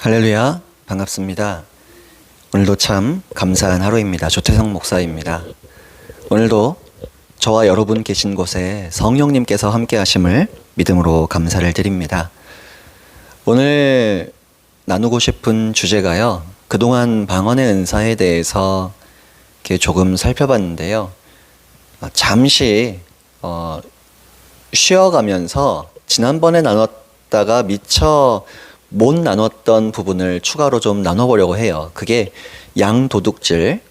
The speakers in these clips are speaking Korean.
할렐루야, 반갑습니다. 오늘도 참 감사한 하루입니다. 조태성 목사입니다. 오늘도 저와 여러분 계신 곳에 성령님께서 함께 하심을 믿음으로 감사를 드립니다. 오늘 나누고 싶은 주제가요, 그동안 방언의 은사에 대해서 이렇게 조금 살펴봤는데요. 잠시 쉬어가면서 지난번에 나눴다가 미처 못 나눴던 부분을 추가로 좀 나눠보려고 해요. 그게 양도둑질,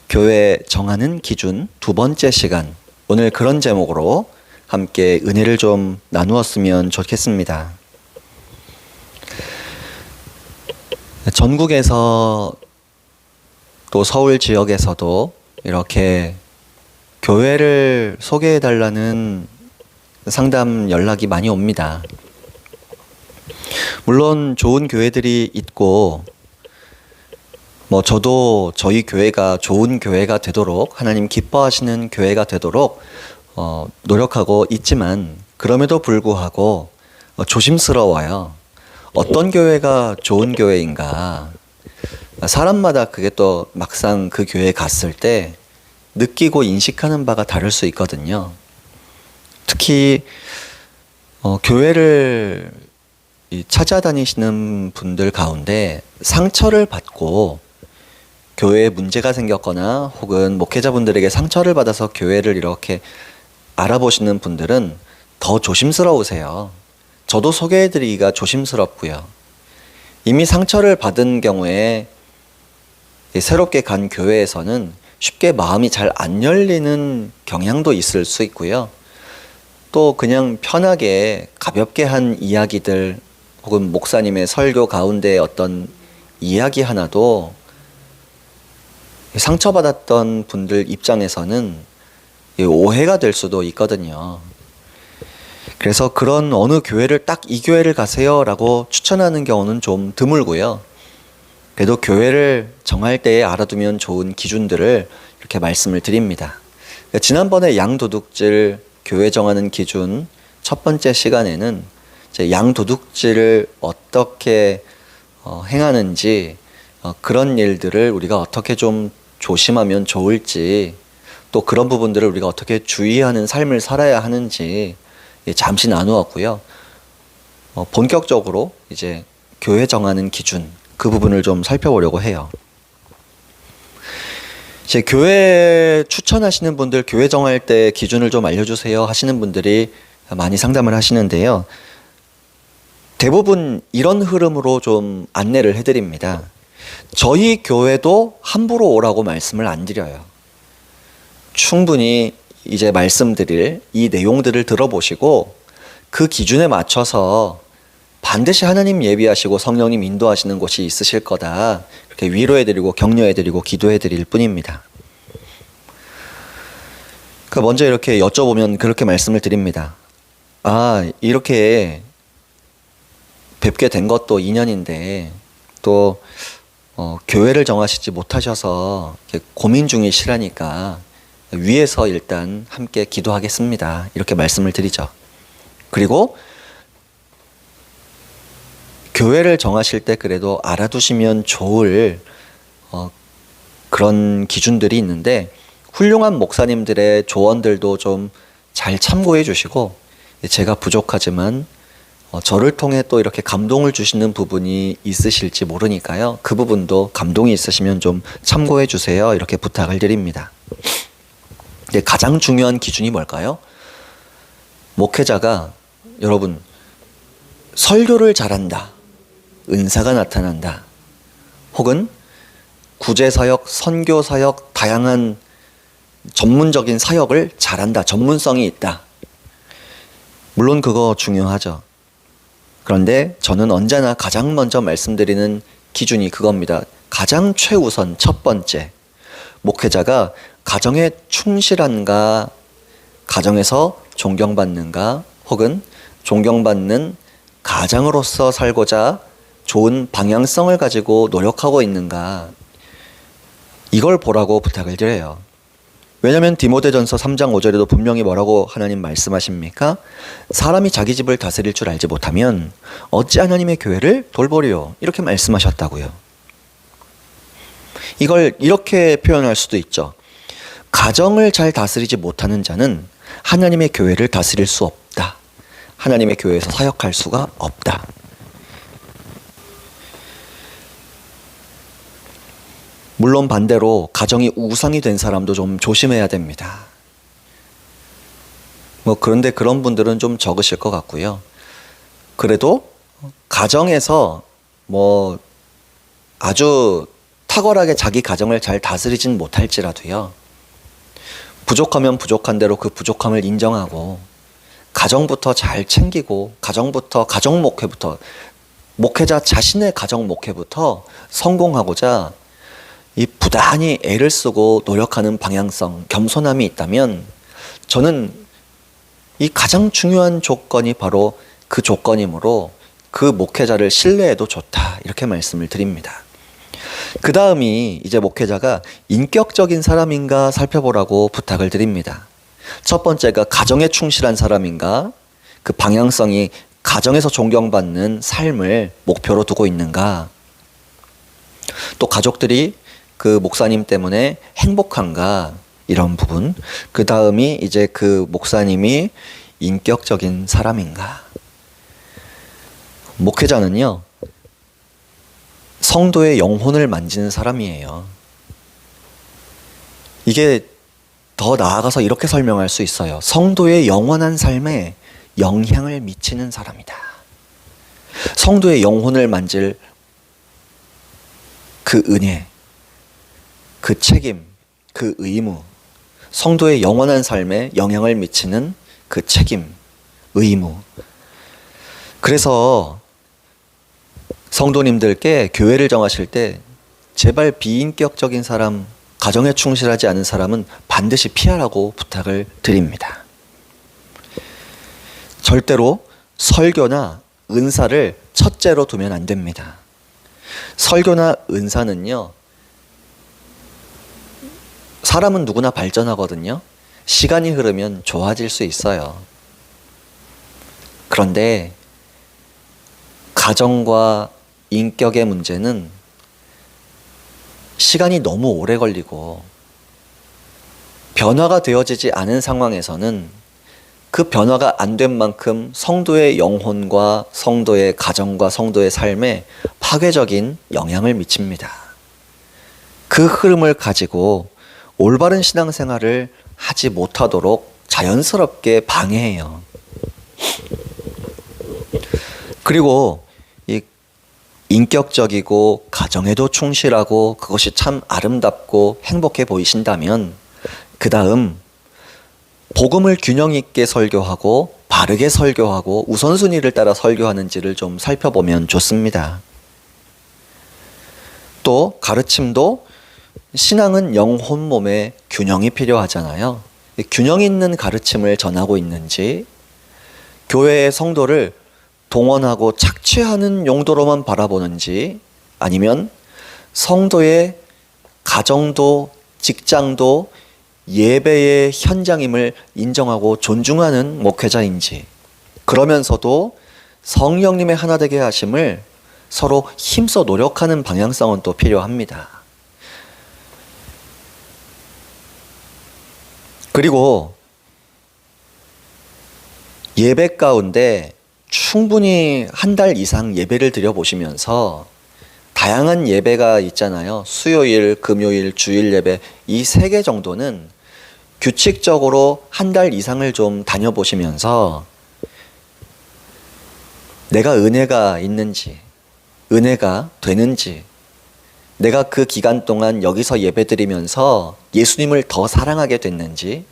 교회 정하는 기준, 두 번째 시간. 오늘 그런 제목으로 함께 은혜를 좀 나누었으면 좋겠습니다. 전국에서 또 서울 지역에서도 이렇게 교회를 소개해달라는 상담 연락이 많이 옵니다. 물론 좋은 교회들이 있고, 저도 저희 교회가 좋은 교회가 되도록, 하나님 기뻐하시는 교회가 되도록 노력하고 있지만, 그럼에도 불구하고 조심스러워요. 어떤 교회가 좋은 교회인가? 사람마다 그게 또 막상 그 교회에 갔을 때 느끼고 인식하는 바가 다를 수 있거든요. 특히 교회를 찾아다니시는 분들 가운데 상처를 받고 교회에 문제가 생겼거나 혹은 목회자분들에게 상처를 받아서 교회를 이렇게 알아보시는 분들은 더 조심스러우세요. 저도 소개해드리기가 조심스럽고요. 이미 상처를 받은 경우에 새롭게 간 교회에서는 쉽게 마음이 잘 안 열리는 경향도 있을 수 있고요. 또 그냥 편하게 가볍게 한 이야기들 혹은 목사님의 설교 가운데 어떤 이야기 하나도 상처받았던 분들 입장에서는 오해가 될 수도 있거든요. 그래서 그런 어느 교회를 딱 이 교회를 가세요 라고 추천하는 경우는 좀 드물고요. 그래도 교회를 정할 때에 알아두면 좋은 기준들을 이렇게 말씀을 드립니다. 지난번에 양도둑질 교회 정하는 기준 첫 번째 시간에는 양도둑질을 어떻게 행하는지, 그런 일들을 우리가 어떻게 좀 조심하면 좋을지, 또 그런 부분들을 우리가 어떻게 주의하는 삶을 살아야 하는지 잠시 나누었고요. 본격적으로 이제 교회 정하는 기준, 그 부분을 좀 살펴보려고 해요. 이제 교회 추천하시는 분들, 교회 정할 때 기준을 좀 알려주세요 하시는 분들이 많이 상담을 하시는데요. 대부분 이런 흐름으로 좀 안내를 해드립니다. 저희 교회도 함부로 오라고 말씀을 안 드려요. 충분히 이제 말씀드릴 이 내용들을 들어보시고 그 기준에 맞춰서 반드시 하나님 예비하시고 성령님 인도하시는 곳이 있으실 거다, 이렇게 위로해드리고 격려해드리고 기도해드릴 뿐입니다. 먼저 이렇게 여쭤보면 그렇게 말씀을 드립니다. 이렇게 뵙게 된 것도 인연인데 또 교회를 정하시지 못하셔서 고민 중이시라니까 위에서 일단 함께 기도하겠습니다, 이렇게 말씀을 드리죠. 그리고 교회를 정하실 때 그래도 알아두시면 좋을 그런 기준들이 있는데, 훌륭한 목사님들의 조언들도 좀 잘 참고해 주시고, 제가 부족하지만 저를 통해 또 이렇게 감동을 주시는 부분이 있으실지 모르니까요. 그 부분도 감동이 있으시면 좀 참고해 주세요, 이렇게 부탁을 드립니다. 근데 가장 중요한 기준이 뭘까요? 목회자가, 여러분, 설교를 잘한다, 은사가 나타난다, 혹은 구제사역, 선교사역, 다양한 전문적인 사역을 잘한다, 전문성이 있다. 물론 그거 중요하죠. 그런데 저는 언제나 가장 먼저 말씀드리는 기준이 그겁니다. 가장 최우선 첫 번째, 목회자가 가정에 충실한가, 가정에서 존경받는가, 혹은 존경받는 가장으로서 살고자 좋은 방향성을 가지고 노력하고 있는가, 이걸 보라고 부탁을 드려요. 왜냐하면 디모데전서 3장 5절에도 분명히 뭐라고 하나님 말씀하십니까? 사람이 자기 집을 다스릴 줄 알지 못하면 어찌 하나님의 교회를 돌보리요? 이렇게 말씀하셨다고요. 이걸 이렇게 표현할 수도 있죠. 가정을 잘 다스리지 못하는 자는 하나님의 교회를 다스릴 수 없다. 하나님의 교회에서 사역할 수가 없다. 물론 반대로 가정이 우상이 된 사람도 좀 조심해야 됩니다. 그런데 그런 분들은 좀 적으실 것 같고요. 그래도 가정에서 아주 탁월하게 자기 가정을 잘 다스리진 못할지라도요. 부족하면 부족한 대로 그 부족함을 인정하고 가정부터 잘 챙기고 가정 목회부터 목회자 자신의 가정 목회부터 성공하고자 이 부단히 애를 쓰고 노력하는 방향성, 겸손함이 있다면 저는 이 가장 중요한 조건이 바로 그 조건이므로 그 목회자를 신뢰해도 좋다 이렇게 말씀을 드립니다. 그 다음이 이제 목회자가 인격적인 사람인가 살펴보라고 부탁을 드립니다. 첫 번째가 가정에 충실한 사람인가, 그 방향성이 가정에서 존경받는 삶을 목표로 두고 있는가, 또 가족들이 그 목사님 때문에 행복한가, 이런 부분. 그 다음이 이제 그 목사님이 인격적인 사람인가. 목회자는요, 성도의 영혼을 만지는 사람이에요. 이게 더 나아가서 이렇게 설명할 수 있어요. 성도의 영원한 삶에 영향을 미치는 사람이다. 성도의 영혼을 만질 그 은혜, 그 책임, 그 의무, 성도의 영원한 삶에 영향을 미치는 그 책임, 의무. 그래서 성도님들께 교회를 정하실 때 제발 비인격적인 사람, 가정에 충실하지 않은 사람은 반드시 피하라고 부탁을 드립니다. 절대로 설교나 은사를 첫째로 두면 안 됩니다. 설교나 은사는요, 사람은 누구나 발전하거든요. 시간이 흐르면 좋아질 수 있어요. 그런데 가정과 인격의 문제는 시간이 너무 오래 걸리고 변화가 되어지지 않은 상황에서는 그 변화가 안 된 만큼 성도의 영혼과 성도의 가정과 성도의 삶에 파괴적인 영향을 미칩니다. 그 흐름을 가지고 올바른 신앙생활을 하지 못하도록 자연스럽게 방해해요. 그리고 이 인격적이고 가정에도 충실하고 그것이 참 아름답고 행복해 보이신다면 그 다음 복음을 균형 있게 설교하고 바르게 설교하고 우선순위를 따라 설교하는지를 좀 살펴보면 좋습니다. 또 가르침도 신앙은 영혼 몸의 균형이 필요하잖아요. 균형 있는 가르침을 전하고 있는지, 교회의 성도를 동원하고 착취하는 용도로만 바라보는지, 아니면 성도의 가정도 직장도 예배의 현장임을 인정하고 존중하는 목회자인지, 그러면서도 성령님의 하나 되게 하심을 서로 힘써 노력하는 방향성은 또 필요합니다. 그리고 예배 가운데 충분히 한 달 이상 예배를 드려보시면서 다양한 예배가 있잖아요. 수요일, 금요일, 주일 예배, 이 3개 정도는 규칙적으로 한 달 이상을 좀 다녀보시면서 내가 은혜가 있는지, 은혜가 되는지, 내가 그 기간 동안 여기서 예배드리면서 예수님을 더 사랑하게 됐는지,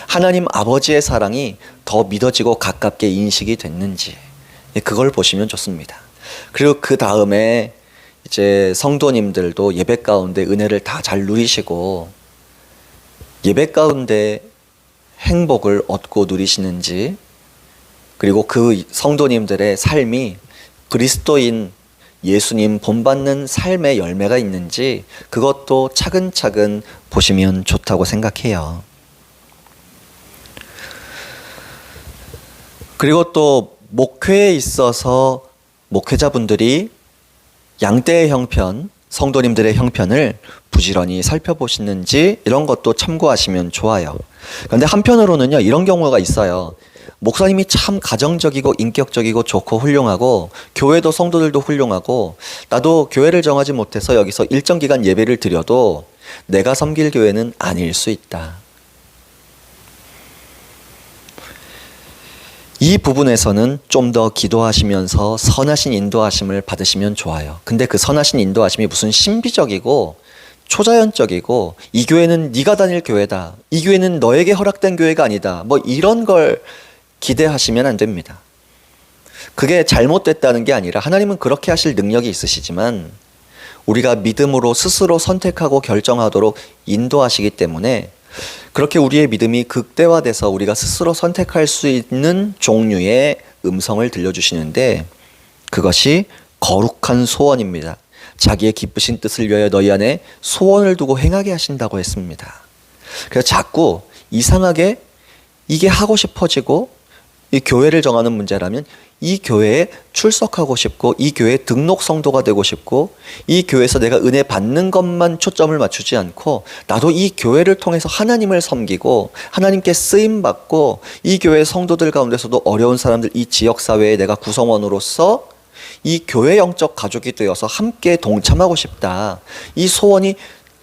하나님 아버지의 사랑이 더 믿어지고 가깝게 인식이 됐는지, 그걸 보시면 좋습니다. 그리고 그 다음에 이제 성도님들도 예배 가운데 은혜를 다 잘 누리시고 예배 가운데 행복을 얻고 누리시는지, 그리고 그 성도님들의 삶이 그리스도인 예수님 본받는 삶의 열매가 있는지 그것도 차근차근 보시면 좋다고 생각해요. 그리고 또 목회에 있어서 목회자분들이 양떼의 형편, 성도님들의 형편을 부지런히 살펴보시는지 이런 것도 참고하시면 좋아요. 그런데 한편으로는요, 이런 경우가 있어요. 목사님이 참 가정적이고 인격적이고 좋고 훌륭하고 교회도 성도들도 훌륭하고 나도 교회를 정하지 못해서 여기서 일정 기간 예배를 드려도 내가 섬길 교회는 아닐 수 있다. 이 부분에서는 좀 더 기도하시면서 선하신 인도하심을 받으시면 좋아요. 근데 그 선하신 인도하심이 무슨 신비적이고 초자연적이고 이 교회는 네가 다닐 교회다, 이 교회는 너에게 허락된 교회가 아니다, 뭐 이런 걸 기대하시면 안 됩니다. 그게 잘못됐다는 게 아니라 하나님은 그렇게 하실 능력이 있으시지만 우리가 믿음으로 스스로 선택하고 결정하도록 인도하시기 때문에 그렇게 우리의 믿음이 극대화돼서 우리가 스스로 선택할 수 있는 종류의 음성을 들려주시는데 그것이 거룩한 소원입니다. 자기의 기쁘신 뜻을 위하여 너희 안에 소원을 두고 행하게 하신다고 했습니다. 그래서 자꾸 이상하게 이게 하고 싶어지고 이 교회를 정하는 문제라면 이 교회에 출석하고 싶고 이 교회에 등록 성도가 되고 싶고 이 교회에서 내가 은혜 받는 것만 초점을 맞추지 않고 나도 이 교회를 통해서 하나님을 섬기고 하나님께 쓰임 받고 이 교회 성도들 가운데서도 어려운 사람들, 이 지역사회에 내가 구성원으로서 이 교회 영적 가족이 되어서 함께 동참하고 싶다. 이 소원이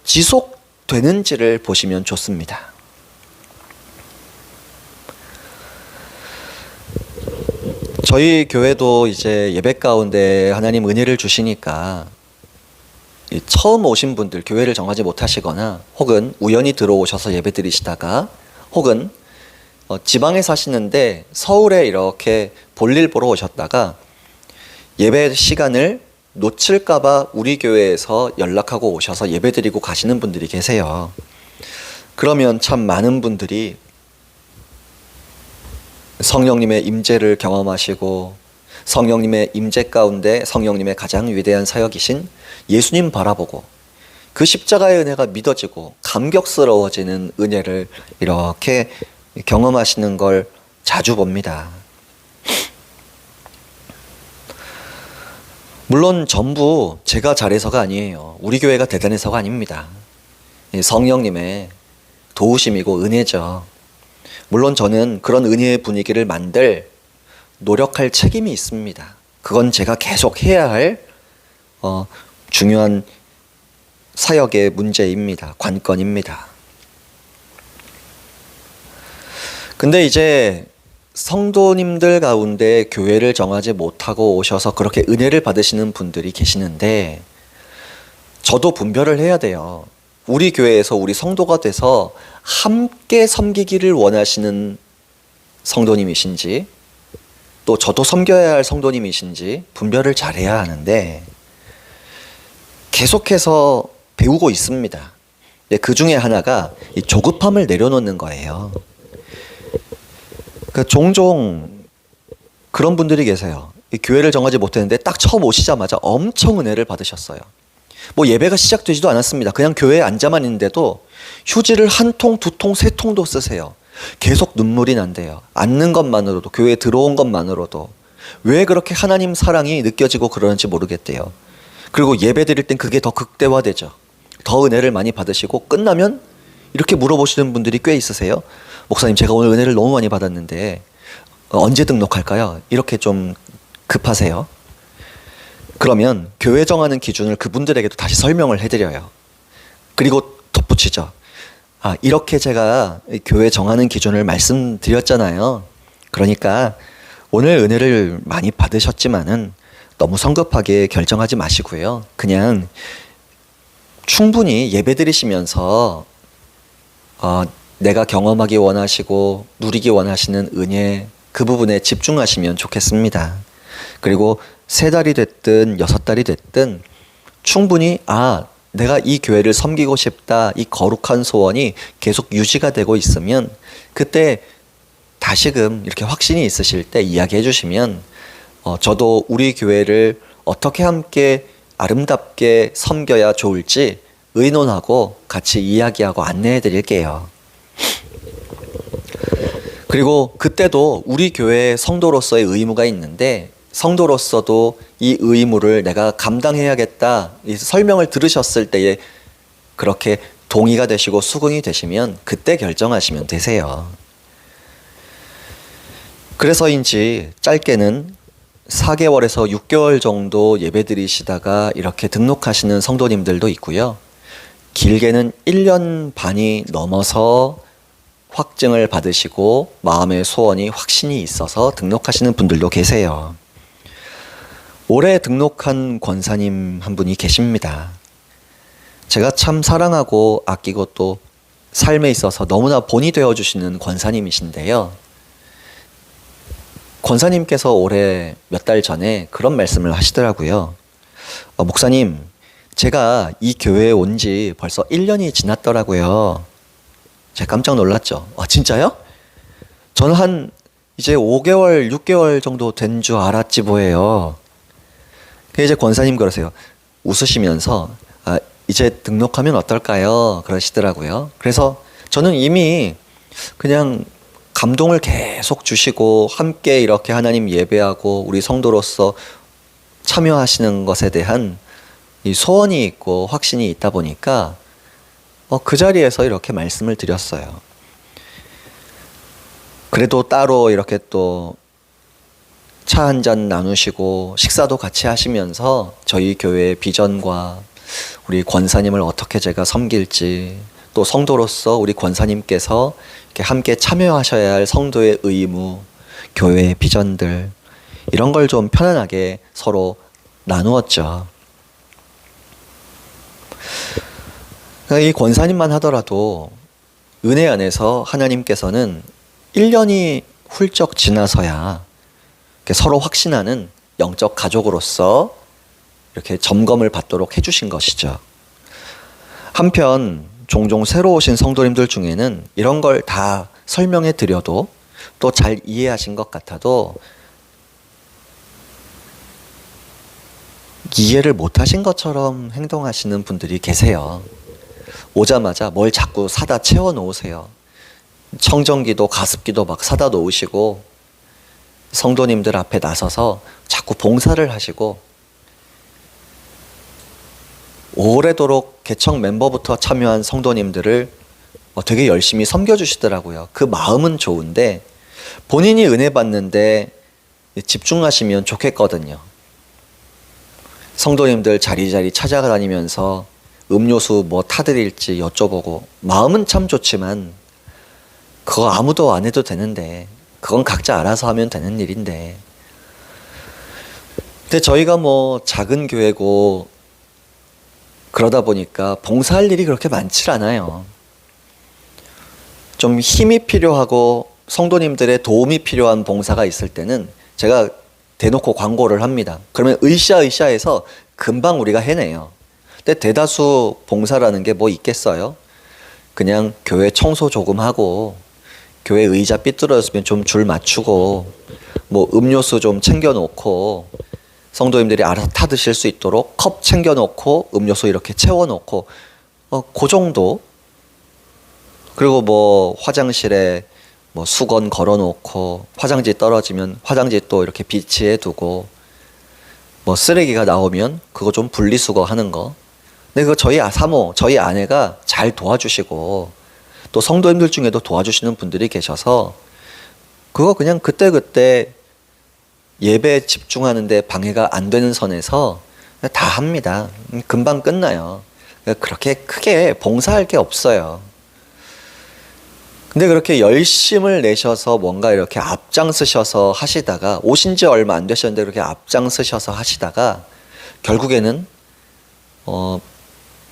지속되는지를 보시면 좋습니다. 저희 교회도 이제 예배 가운데 하나님 은혜를 주시니까 처음 오신 분들, 교회를 정하지 못하시거나 혹은 우연히 들어오셔서 예배 드리시다가 혹은 지방에 사시는데 서울에 이렇게 볼일 보러 오셨다가 예배 시간을 놓칠까봐 우리 교회에서 연락하고 오셔서 예배 드리고 가시는 분들이 계세요. 그러면 참 많은 분들이 성령님의 임재를 경험하시고 성령님의 임재 가운데 성령님의 가장 위대한 사역이신 예수님 바라보고 그 십자가의 은혜가 믿어지고 감격스러워지는 은혜를 이렇게 경험하시는 걸 자주 봅니다. 물론 전부 제가 잘해서가 아니에요. 우리 교회가 대단해서가 아닙니다. 성령님의 도우심이고 은혜죠. 물론 저는 그런 은혜의 분위기를 만들 노력할 책임이 있습니다. 그건 제가 계속 해야 할 중요한 사역의 문제입니다. 관건입니다. 근데 이제 성도님들 가운데 교회를 정하지 못하고 오셔서 그렇게 은혜를 받으시는 분들이 계시는데 저도 분별을 해야 돼요. 우리 교회에서 우리 성도가 돼서 함께 섬기기를 원하시는 성도님이신지 또 저도 섬겨야 할 성도님이신지 분별을 잘해야 하는데 계속해서 배우고 있습니다. 그 중에 하나가 이 조급함을 내려놓는 거예요. 그러니까 종종 그런 분들이 계세요. 이 교회를 정하지 못했는데 딱 처음 오시자마자 엄청 은혜를 받으셨어요. 뭐 예배가 시작되지도 않았습니다. 그냥 교회에 앉아만 있는데도 휴지를 한 통, 두 통, 세 통도 쓰세요. 계속 눈물이 난대요. 앉는 것만으로도, 교회에 들어온 것만으로도. 왜 그렇게 하나님 사랑이 느껴지고 그러는지 모르겠대요. 그리고 예배 드릴 땐 그게 더 극대화되죠. 더 은혜를 많이 받으시고 끝나면 이렇게 물어보시는 분들이 꽤 있으세요. 목사님, 제가 오늘 은혜를 너무 많이 받았는데 언제 등록할까요? 이렇게 좀 급하세요. 그러면 교회 정하는 기준을 그분들에게도 다시 설명을 해드려요. 그리고 덧붙이죠. 이렇게 제가 교회 정하는 기준을 말씀드렸잖아요. 그러니까 오늘 은혜를 많이 받으셨지만은 너무 성급하게 결정하지 마시고요. 그냥 충분히 예배 드리시면서 내가 경험하기 원하시고 누리기 원하시는 은혜 그 부분에 집중하시면 좋겠습니다. 그리고 3달이 됐든 6달이 됐든 충분히 내가 이 교회를 섬기고 싶다, 이 거룩한 소원이 계속 유지가 되고 있으면 그때 다시금 이렇게 확신이 있으실 때 이야기해 주시면 저도 우리 교회를 어떻게 함께 아름답게 섬겨야 좋을지 의논하고 같이 이야기하고 안내해 드릴게요. 그리고 그때도 우리 교회 성도로서의 의무가 있는데 성도로서도 이 의무를 내가 감당해야겠다 이 설명을 들으셨을 때에 그렇게 동의가 되시고 수긍이 되시면 그때 결정하시면 되세요. 그래서인지 짧게는 4개월에서 6개월 정도 예배드리시다가 이렇게 등록하시는 성도님들도 있고요. 길게는 1년 반이 넘어서 확증을 받으시고 마음의 소원이 확신이 있어서 등록하시는 분들도 계세요. 올해 등록한 권사님 한 분이 계십니다. 제가 참 사랑하고 아끼고 또 삶에 있어서 너무나 본이 되어주시는 권사님이신데요. 권사님께서 올해 몇 달 전에 그런 말씀을 하시더라고요. 목사님, 제가 이 교회에 온 지 벌써 1년이 지났더라고요. 제가 깜짝 놀랐죠. 진짜요? 저는 한 이제 5개월, 6개월 정도 된 줄 알았지 뭐예요. 이제 권사님 그러세요. 웃으시면서 이제 등록하면 어떨까요? 그러시더라고요. 그래서 저는 이미 그냥 감동을 계속 주시고 함께 이렇게 하나님 예배하고 우리 성도로서 참여하시는 것에 대한 이 소원이 있고 확신이 있다 보니까 그 자리에서 이렇게 말씀을 드렸어요. 그래도 따로 이렇게 또 차 한 잔 나누시고 식사도 같이 하시면서 저희 교회의 비전과 우리 권사님을 어떻게 제가 섬길지 또 성도로서 우리 권사님께서 이렇게 함께 참여하셔야 할 성도의 의무, 교회의 비전들 이런 걸 좀 편안하게 서로 나누었죠. 이 권사님만 하더라도 은혜 안에서 하나님께서는 1년이 훌쩍 지나서야 서로 확신하는 영적 가족으로서 이렇게 점검을 받도록 해주신 것이죠. 한편 종종 새로 오신 성도님들 중에는 이런 걸 다 설명해 드려도 또 잘 이해하신 것 같아도 이해를 못하신 것처럼 행동하시는 분들이 계세요. 오자마자 뭘 자꾸 사다 채워 놓으세요. 청정기도 가습기도 막 사다 놓으시고 성도님들 앞에 나서서 자꾸 봉사를 하시고 오래도록 개척 멤버부터 참여한 성도님들을 되게 열심히 섬겨주시더라고요. 그 마음은 좋은데 본인이 은혜 받는데 집중하시면 좋겠거든요. 성도님들 자리자리 찾아다니면서 음료수 뭐 타드릴지 여쭤보고 마음은 참 좋지만 그거 아무도 안 해도 되는데 그건 각자 알아서 하면 되는 일인데 근데 저희가 뭐 작은 교회고 그러다 보니까 봉사할 일이 그렇게 많지 않아요. 좀 힘이 필요하고 성도님들의 도움이 필요한 봉사가 있을 때는 제가 대놓고 광고를 합니다. 그러면 으쌰으쌰해서 금방 우리가 해내요. 근데 대다수 봉사라는 게 뭐 있겠어요? 그냥 교회 청소 조금 하고 교회 의자 삐뚤어졌으면 좀 줄 맞추고 뭐 음료수 좀 챙겨놓고 성도님들이 알아서 타 드실 수 있도록 컵 챙겨놓고 음료수 이렇게 채워놓고 그 정도. 그리고 뭐 화장실에 뭐 수건 걸어놓고 화장지 떨어지면 화장지 또 이렇게 비치해 두고 뭐 쓰레기가 나오면 그거 좀 분리수거 하는 거. 근데 그거 저희 사모, 저희 아내가 잘 도와주시고 또 성도님들 중에도 도와주시는 분들이 계셔서 그거 그냥 그때그때 예배에 집중하는데 방해가 안 되는 선에서 다 합니다. 금방 끝나요. 그렇게 크게 봉사할 게 없어요. 근데 그렇게 열심을 내셔서 뭔가 이렇게 앞장서셔서 하시다가 오신 지 얼마 안 되셨는데 그렇게 앞장서셔서 하시다가 결국에는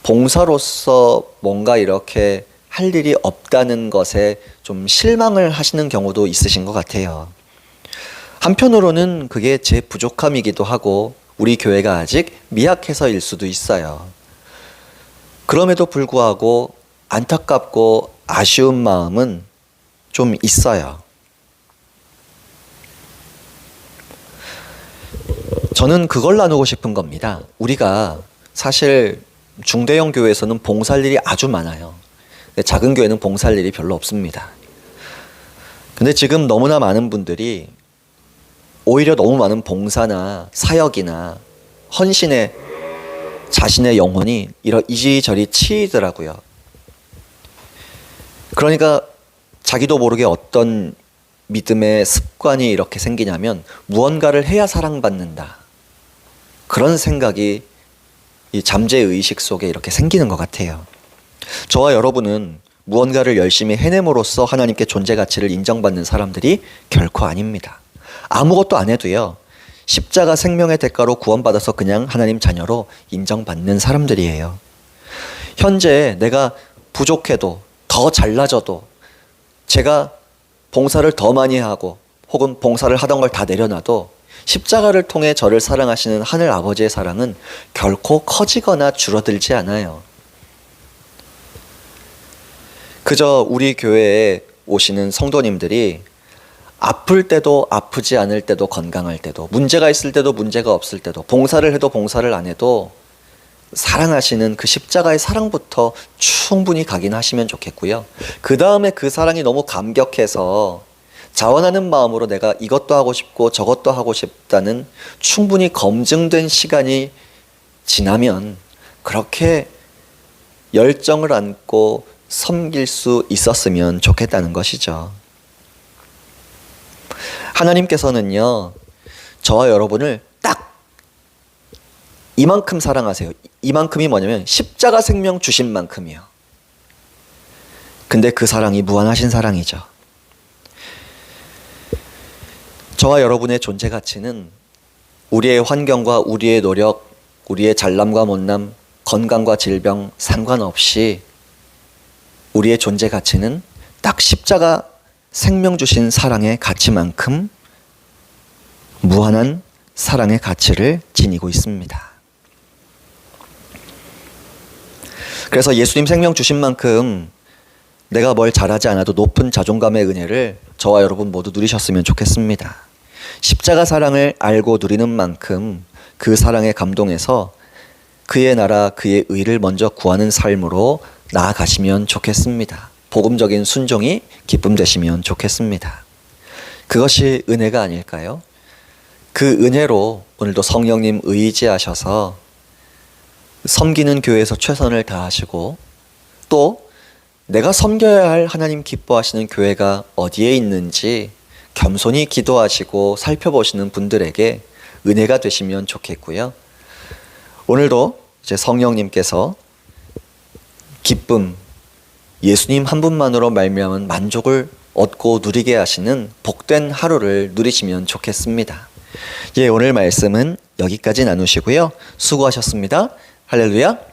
봉사로서 뭔가 이렇게 할 일이 없다는 것에 좀 실망을 하시는 경우도 있으신 것 같아요. 한편으로는 그게 제 부족함이기도 하고 우리 교회가 아직 미약해서일 수도 있어요. 그럼에도 불구하고 안타깝고 아쉬운 마음은 좀 있어요. 저는 그걸 나누고 싶은 겁니다. 우리가 사실 중대형 교회에서는 봉사할 일이 아주 많아요. 근데 작은 교회는 봉사할 일이 별로 없습니다. 근데 지금 너무나 많은 분들이 오히려 너무 많은 봉사나 사역이나 헌신에 자신의 영혼이 이리저리 치이더라고요. 그러니까 자기도 모르게 어떤 믿음의 습관이 이렇게 생기냐면 무언가를 해야 사랑받는다. 그런 생각이 이 잠재의식 속에 이렇게 생기는 것 같아요. 저와 여러분은 무언가를 열심히 해냄으로써 하나님께 존재 가치를 인정받는 사람들이 결코 아닙니다. 아무것도 안 해도요. 십자가 생명의 대가로 구원받아서 그냥 하나님 자녀로 인정받는 사람들이에요. 현재 내가 부족해도 더 잘나져도 제가 봉사를 더 많이 하고 혹은 봉사를 하던 걸 다 내려놔도 십자가를 통해 저를 사랑하시는 하늘 아버지의 사랑은 결코 커지거나 줄어들지 않아요. 그저 우리 교회에 오시는 성도님들이 아플 때도 아프지 않을 때도 건강할 때도 문제가 있을 때도 문제가 없을 때도 봉사를 해도 봉사를 안 해도 사랑하시는 그 십자가의 사랑부터 충분히 각인하시면 좋겠고요. 그 다음에 그 사랑이 너무 감격해서 자원하는 마음으로 내가 이것도 하고 싶고 저것도 하고 싶다는 충분히 검증된 시간이 지나면 그렇게 열정을 안고 섬길 수 있었으면 좋겠다는 것이죠. 하나님께서는요, 저와 여러분을 딱 이만큼 사랑하세요. 이만큼이 뭐냐면 십자가 생명 주신 만큼이요. 근데 그 사랑이 무한하신 사랑이죠. 저와 여러분의 존재 가치는 우리의 환경과 우리의 노력, 우리의 잘남과 못남, 건강과 질병 상관없이 우리의 존재 가치는 딱 십자가 생명 주신 사랑의 가치만큼 무한한 사랑의 가치를 지니고 있습니다. 그래서 예수님 생명 주신 만큼 내가 뭘 잘하지 않아도 높은 자존감의 은혜를 저와 여러분 모두 누리셨으면 좋겠습니다. 십자가 사랑을 알고 누리는 만큼 그 사랑에 감동해서 그의 나라, 그의 의를 먼저 구하는 삶으로 나아가시면 좋겠습니다. 복음적인 순종이 기쁨 되시면 좋겠습니다. 그것이 은혜가 아닐까요? 그 은혜로 오늘도 성령님 의지하셔서 섬기는 교회에서 최선을 다하시고 또 내가 섬겨야 할 하나님 기뻐하시는 교회가 어디에 있는지 겸손히 기도하시고 살펴보시는 분들에게 은혜가 되시면 좋겠고요. 오늘도 이제 성령님께서 기쁨, 예수님 한 분만으로 말미암은 만족을 얻고 누리게 하시는 복된 하루를 누리시면 좋겠습니다. 예, 오늘 말씀은 여기까지 나누시고요. 수고하셨습니다. 할렐루야.